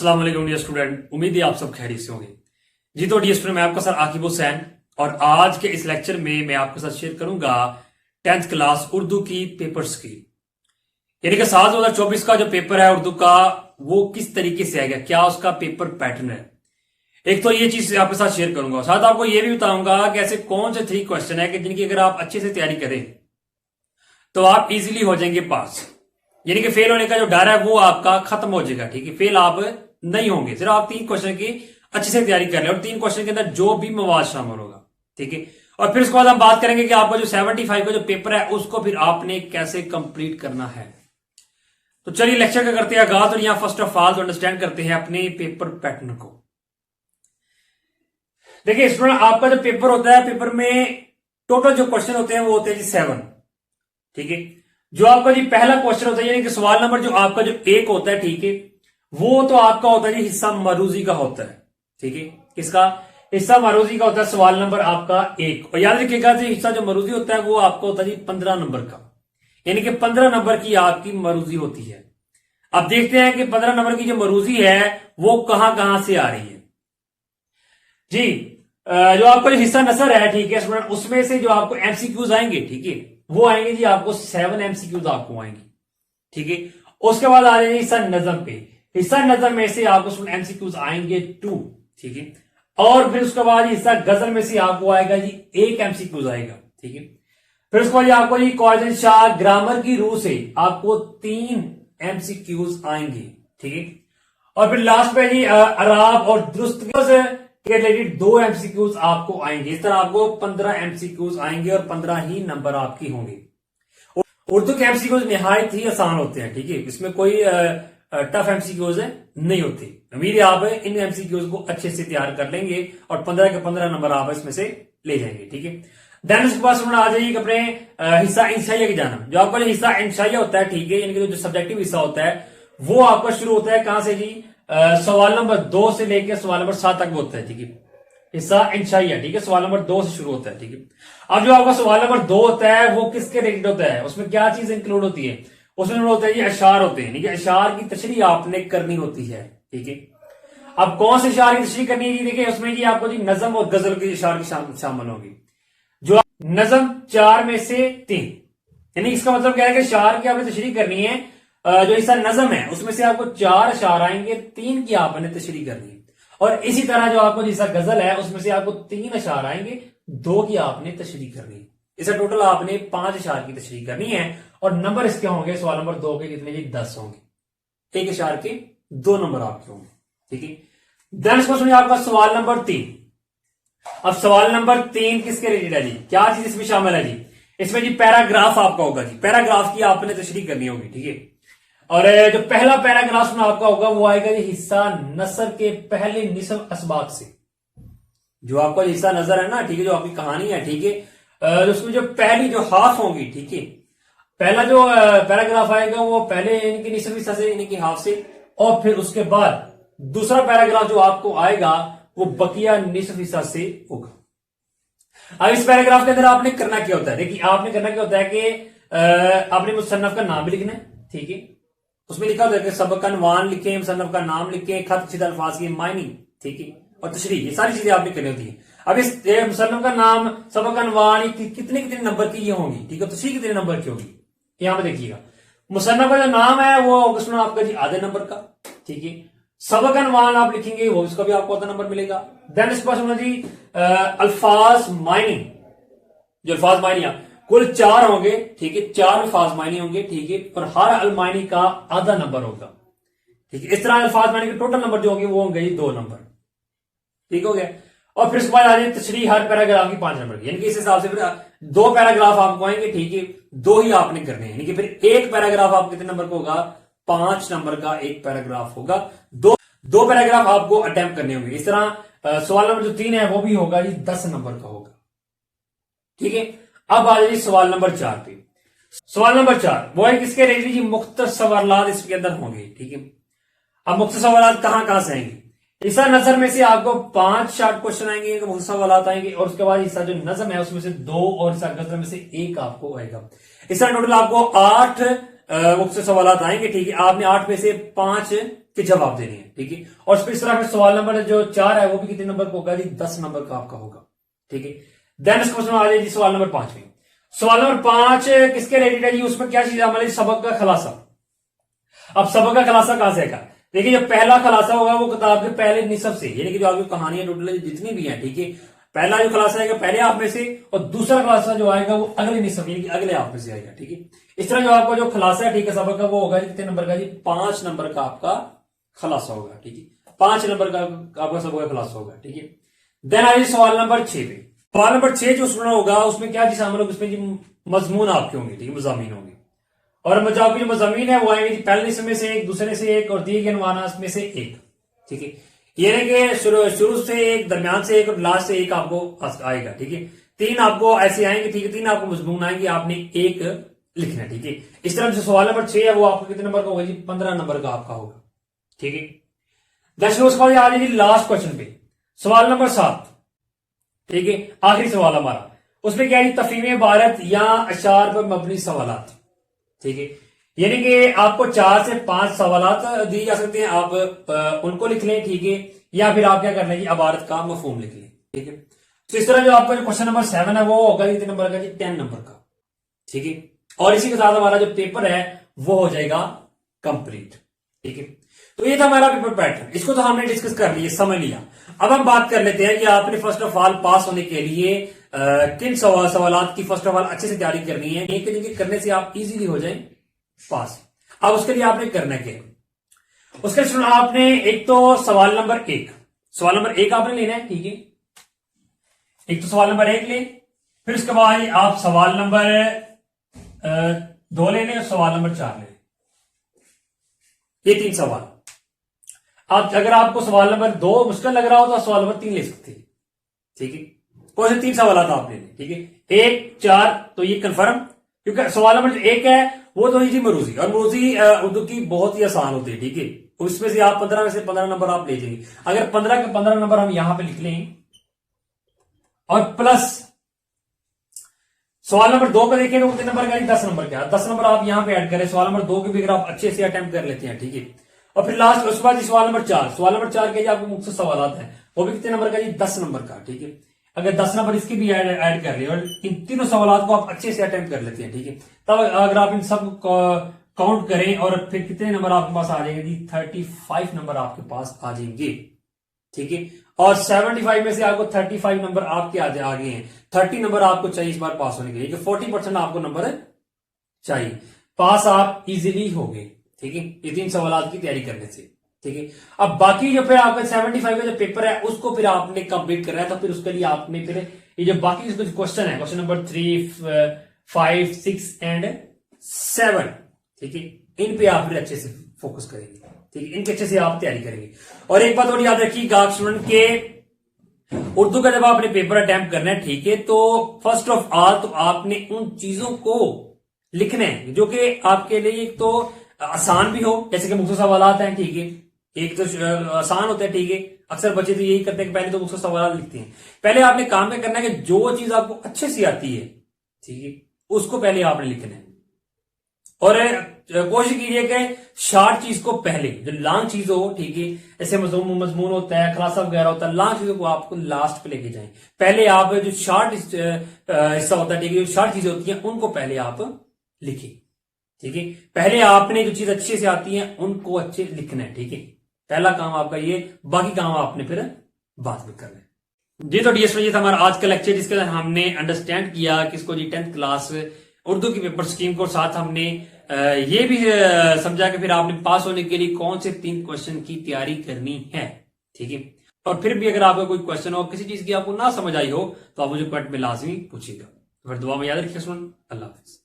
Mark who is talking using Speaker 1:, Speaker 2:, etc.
Speaker 1: अस्सलाम वालेकुम dear student, उम्मीद है आप सब खैरियत से होंगे। जी तो डियर स्टूडेंट, मैं आपका सर आकिब हुसैन और आज के इस लेक्चर में मैं आपके साथ शेयर करूंगा 10th क्लास उर्दू की पेपर्स की, यानी कि साल 2024 का जो पेपर है उर्दू का वो किस तरीके से आएगा, क्या उसका पेपर पैटर्न है। एक तो ये चीज आपके साथ शेयर करूंगा, साथ आपको ये भी बताऊंगा कि ऐसे कौन से 3 क्वेश्चन है कि जिनकी अगर आप अच्छे से तैयारी करें तो आप इजीली हो जाएंगे पास, यानी कि फेल होने का जो डर है वो आपका खत्म हो जाएगा। ठीक है, फेल आप नहीं होंगे, सिर्फ आप 3 क्वेश्चन की अच्छे से तैयारी कर लें और 3 क्वेश्चन के अंदर जो भी मवाद शामिल होगा। ठीक है, और फिर उसके बाद हम बात करेंगे कि आपका जो 75 का जो पेपर है उसको फिर आपने कैसे कंप्लीट करना है। तो चलिए लेक्चर का करते हैं आगाज और यहां फर्स्ट ऑफ ऑल तो अंडरस्टैंड करते हैं अपने पेपर पैटर्न को। देखिए स्टूडेंट, आपका जो पेपर होता है, पेपर में टोटल जो क्वेश्चन होते हैं वो होते हैं जी 7। ठीक है, जो आपका जी पहला क्वेश्चन होता है यानी कि सवाल नंबर जो आपका जो 1 होता है, ठीक है, वो तो आपका होता है जी हिस्सा मरूजी का होता है। ठीक है, किसका हिस्सा मरूजी का होता है, सवाल नंबर आपका 1। और याद रखिएगा जी हिस्सा जो मरूजी होता है वो आपका होता है जी 15 नंबर का, यानी कि 15 नंबर की आपकी मरूजी होती है। अब देखते हैं कि 15 नंबर की जो मरूजी है वो कहां कहां से आ रही है जी। जो आपका जो हिस्सा नसर है, ठीक है स्टूडेंट, उसमें से जो आपको एमसीक्यूज आएंगे, ठीक है, वो आएंगे जी आपको 7 एमसीक्यूज आपको आएंगे। ठीक है, उसके बाद आ जाएंगे हिस्सा नजम पे, हिस्सा नजम में से आपको एमसीक्यूज आएंगे 2। ठीक है, और फिर उसके बाद हिस्सा गजल में से आपको आएगा जी 1 एमसीक्यूज आएगा। ठीक है, फिर उसके बाद आपको जी कॉजन शाह ग्रामर की रूह से आपको 3 एमसीक्यूज आएंगे। ठीक है, और फिर लास्ट में जी अराब और दुरुस्त के रिलेटेड 2 एमसीक्यूज आपको आएंगे। इस तरह आपको 15 एमसीक्यूज आएंगे और 15 ही नंबर आपकी होंगे। उर्दू के एमसीक्यूज निहायत ही आसान होते हैं। ठीक है, इसमें कोई टफ एमसीक्यूज नहीं होती। उम्मीद है आप इन एमसीक्यूज को अच्छे से तैयार कर लेंगे और 15 के 15 नंबर आप इसमें से ले जाएंगे। ठीक है, देन उसके बाद आ जाइए अपने हिस्सा इंशाइया की जानब। जो आपका जो हिस्सा इंशाइया होता है, ठीक है, यानी कि जो सब्जेक्टिव हिस्सा होता है वो आपका शुरू होता है कहां से जी, सवाल नंबर 2 से लेकर सवाल नंबर 7 तक होता है। ठीक है, हिस्सा इंशाइया, ठीक है, सवाल नंबर 2 से शुरू होता है। ठीक है, अब जो आपका सवाल नंबर 2 होता है वो किसके रिलेटेड होता है, उसमें क्या चीज इंक्लूड होती है, उसमें होता है जी अशार होते हैं। ठीक है, अशार की तशरीह आपने करनी होती है। ठीक है, अब कौन से अशार की तशरीह करनी है जी, देखिए उसमें जी आपको जी नजम और गजल की अशार की शामिल होगी। जो नजम 4 में से 3, यानी इसका मतलब क्या है कि अशार की आपने तशरीह करनी है। जो हिस्सा नजम है उसमें से आपको 4 अशार आएंगे, 3 की आपने तशरीह करनी है। और इसी तरह जो आपको जैसा गजल है उसमें से आपको 3 अशार आएंगे, 2 की आपने तशरीह करनी है। इसे टोटल आपने 5 अशार की तशरीह करनी है और नंबर इसके होंगे सवाल नंबर 2 के कितने जी 10 होंगे। 1 अशार के 2 नंबर आपके होंगे। ठीक है, देन क्वेश्चन आपका सवाल नंबर 3। अब सवाल नंबर 3 किसके रिलेटेड है जी, क्या चीज इसमें शामिल है जी, इसमें जी पैराग्राफ आपका होगा जी, पैराग्राफ की आपने तशरीह करनी होगी। ठीक है, और जो पहला पैराग्राफ में आपका होगा वो आएगा जी हिस्सा नसर के पहले निसफ असबाक से। जो आपका हिस्सा नजर है ना, ठीक है, जो आपकी कहानी है, ठीक है, उसमें जो पहली जो हाफ होंगी, ठीक है, पहला जो पैराग्राफ आएगा वो पहले इनके निसफ हिस्सा से, यानी कि हाफ से, और फिर उसके बाद दूसरा पैराग्राफ जो आपको आएगा वो बकिया निसफ हिस्सा से होगा। अब इस पैराग्राफ के अंदर आपने करना क्या होता है, देखिए आपने करना क्या होता है कि आपने मुसन्नफ का नाम भी लिखना है। ठीक है, उसमें लिखा होता है कि सबक अनवान लिखें, मुसन्नफ का नाम लिखें, खत चिद अल्फाज की मायनी, ठीक है, और तशरीह, ये सारी चीजें आपने करनी होती है। अब इस मुसन्नफ का नाम, सबक अनवान कितने कितने नंबर की ये होंगी, ठीक है, तशरीह कितने नंबर की होगी, यहां पर देखिएगा। मुसन्नफ का जो नाम है वो होगा आपका जी आधे नंबर का। ठीक है, सबक अनवान आप लिखेंगे वो उसका भी आपको आधा नंबर मिलेगा। देन इसके पास जी अल्फाज मायनी, जो अल्फाज मायनिया कुल 4 होंगे। ठीक है, 4 अल्फाज मायनी होंगे। ठीक है, और हर अलमायनी का आधा नंबर होगा। ठीक है, इस तरह अल्फाज मायनी के टोटल नंबर जो होंगे वो होंगे 2 नंबर। ठीक हो गया, और फिर उसके बाद आ जाए तशरीह, हर पैराग्राफ की 5 नंबर, यानी कि इस हिसाब से फिर 2 पैराग्राफ आपको आएंगे। ठीक है, 2 ही आपने करने हैं, यानी कि फिर 1 पैराग्राफ आप कितने नंबर का होगा, 5 नंबर का 1 पैराग्राफ होगा। 2 पैराग्राफ आपको अटेम्प्ट करने होंगे। इस तरह सवाल नंबर जो 3 है वो भी होगा जी 10 नंबर का होगा। ठीक है, अब आ जाइए सवाल नंबर 4 पे। सवाल नंबर 4 वो है किसके रिलेटेड जी, मुख्तसर सवालात इसके अंदर होंगे। ठीक है, अब मुख्तसर सवालात कहां कहां से आएंगे, हिस्सा नजर में से आपको 5 शॉर्ट क्वेश्चन आएंगे, मुख्तसर सवालात आएंगे, और उसके बाद हिस्सा जो नजम है उसमें से 2 और हिस्सा गजल में से 1 आपको आएगा। इस तरह टोटल आपको 8 मुख्तसर सवालात आएंगे। ठीक है, आपने 8 में से 5 के जवाब देने हैं, ठीक है। और फिर इस तरह फिर सवाल नंबर जो 4 है वो भी कितने नंबर का होगा जी, 10 नंबर का आपका होगा, ठीक है। देन इस क्वेश्चन आ जाए जी सवाल नंबर 5 में। सवाल नंबर 5 किसके रिलेटेड है जी, उसमें क्या चीज हमारे सबक का खुलासा। अब सबक का खुलासा कहां से आएगा, देखिए जो पहला खुलासा होगा वो किताब के पहले निसब से, यानी कि जो आपकी कहानियां टोटल जितनी भी हैं, ठीक है। पहला जो खुलासा आएगा पहले आप में से, और दूसरा खुलासा जो आएगा वो अगले निसब यानी कि अगले आप में से आएगा, ठीक है। इस तरह जो आपका जो खुलासा है, ठीक है, सबक का वो होगा कितने नंबर का जी, 5 नंबर का आपका खुलासा होगा, ठीक है। 5 नंबर का आपका सबक का खुलासा होगा, ठीक है। देन आइए सवाल नंबर 6 पे। सवाल नंबर 6 जो सुनना होगा उसमें क्या जी शामिल होगा, उसमें जी मजमून आपके होंगे, ठीक है, मजामीन होंगे। और जो आपकी जो मजामीन है वो आएंगे जी पहले निसब में से एक, दूसरे से एक और दिए गए अनुमानात में से एक, ठीक है। यानी कि शुरू से एक, दरमियान से एक और लास्ट से एक आपको आएगा, ठीक है। 3 आपको ऐसे आएंगे, ठीक है, 3 आपको मजमून आएंगे, आपने एक लिखना है, ठीक है। इस तरह जो सवाल नंबर 6 है वो आपका कितने नंबर का होगा जी, 15 नंबर का आपका होगा, ठीक है। दर्शकों उसके बाद आ जाएगी लास्ट क्वेश्चन पे, सवाल नंबर 7, ठीक है, आखिरी सवाल हमारा। उसमें क्या है, तफहीम भारत या अशार पर मबनी सवालात, ठीक है। यानी कि आपको 4 से 5 सवालात दिए जा सकते हैं, आप उनको लिख लें, ठीक है, या फिर आप क्या कर लें, अबारत का मफहूम लिख लें, ठीक है। तो इस तरह जो आपका जो क्वेश्चन नंबर 7 है वो होगा कितने नंबर का जी, 10 नंबर का, ठीक है। और इसी के साथ हमारा जो पेपर है वो हो जाएगा कंप्लीट, ठीक है। तो ये था हमारा पेपर पैटर्न, इसको तो हमने डिस्कस कर लिया, समझ लिया। अब हम बात कर लेते हैं कि आपने फर्स्ट ऑफ ऑल पास होने के लिए किन सवालात की फर्स्ट ऑफ ऑल अच्छे से तैयारी करनी है, एक जिनके करने से आप इजीली हो जाएं पास। अब उसके लिए आपने करना क्या है, उसके लिए आपने एक तो सवाल नंबर 1 आपने लेना है, ठीक है। एक तो सवाल नंबर 1 ले, फिर उसके बाद आप सवाल नंबर 2 ले लें और सवाल नंबर 4 ले लें, ये 3 सवाल। आप अगर आपको सवाल नंबर 2 मुश्किल लग रहा हो तो सवाल नंबर 3 ले सकते हैं, ठीक है। कौन से 3 सवाल आप ले लें, ठीक है। 1, 4 तो ये कंफर्म, क्योंकि सवाल नंबर 1 है वो तो थी मरूजी, और मरूजी उर्दू की बहुत ही आसान होती है, ठीक है। उसमें से आप 15 में से 15 नंबर आप ले जाएंगे। अगर 15 के 15 नंबर हम यहां पे लिख लें और प्लस सवाल नंबर 2 पे देखें तो कितने नंबर का, 10 नंबर का, 10 नंबर आप यहां पे ऐड करें। सवाल नंबर 2 के भी अगर आप अच्छे से अटेम्प्ट कर लेते हैं, ठीक है। और फिर लास्ट उसके बाद सवाल नंबर 4 के आपको मुख्तसर सवाल है, वो भी कितने नंबर का जी, 10 नंबर का, ठीक है। अगर 10 नंबर इसके भी ऐड कर रहे हैं और इन तीनों सवालों को आप अच्छे से अटेम्प्ट कर लेते हैं, ठीक है, तब अगर आप इन सब काउंट करें और फिर कितने नंबर आपके पास आ जाएंगे जी, 35 नंबर आपके पास आ जाएंगे, ठीक है। और 75 में से आपको 35 नंबर आपके आगे हैं, 30 नंबर आपको चाहिए इस बार पास होने के लिए, 40% आपको नंबर चाहिए, पास आप इजीली हो गए, ठीक है, ये 3 सवाल की तैयारी करने से, ठीक है। अब बाकी जो फिर आपका 75 का जो पेपर है उसको फिर आपने कंप्लीट करना है, तो फिर उसके लिए आपने फिर ये जो बाकी क्वेश्चन है, क्वेश्चन नंबर 3, 5, 6 एंड 7, ठीक है, इन पे आप फिर अच्छे से फोकस करेंगे, ठीक है, इनके अच्छे से आप तैयारी करेंगे। और एक बात और याद रखिएगा स्टूडेंट के उर्दू का जब आपने पेपर अटेम्प्ट करना है, ठीक है, तो फर्स्ट ऑफ ऑल तो आपने उन चीजों को लिखना है जो कि आपके लिए एक तो आसान भी हो, जैसे कि मुख्तसर सवालात हैं, ठीक है, एक तो आसान होता है, ठीक है। अक्सर बच्चे तो यही करते हैं कि पहले तो मुख्तसर सवाल लिखते हैं। पहले आपने काम में करना है कि जो चीज आपको अच्छे से आती है, ठीक है, उसको पहले आपने लिखना है। और कोशिश कीजिए कि शॉर्ट चीज को पहले, जो लॉन्ग चीज हो, ठीक है, ऐसे मजमून होता है, खुलासा वगैरह होता है, लॉन्ग चीजों को आपको लास्ट पे लेके जाएं। पहले आप जो शॉर्ट हिस्सा होता है, ठीक है, जो शॉर्ट चीजें होती हैं उनको पहले आप लिखिए, ठीक है। पहले आपने जो चीज अच्छे से आती है उनको अच्छे लिखना है, ठीक है, पहला काम आपका ये, बाकी काम आपने फिर बाद में करना है जी। तो डियर स्टूडेंट, ये था हमारा आज का लेक्चर, जिसके अंदर हमने अंडरस्टैंड किया किसको जी 10th क्लास उर्दू की पेपर स्कीम को, साथ हमने ये भी समझा कि फिर आपने पास होने के लिए कौन से 3 क्वेश्चन की तैयारी करनी है, ठीक है। और फिर भी अगर आपका कोई क्वेश्चन हो, किसी चीज की आपको ना समझ आई हो, तो आप मुझे कमेंट में लाजमी पूछिएगा। फिर दुआ में याद रखिए स्टूडेंट, अल्लाह हाफिज।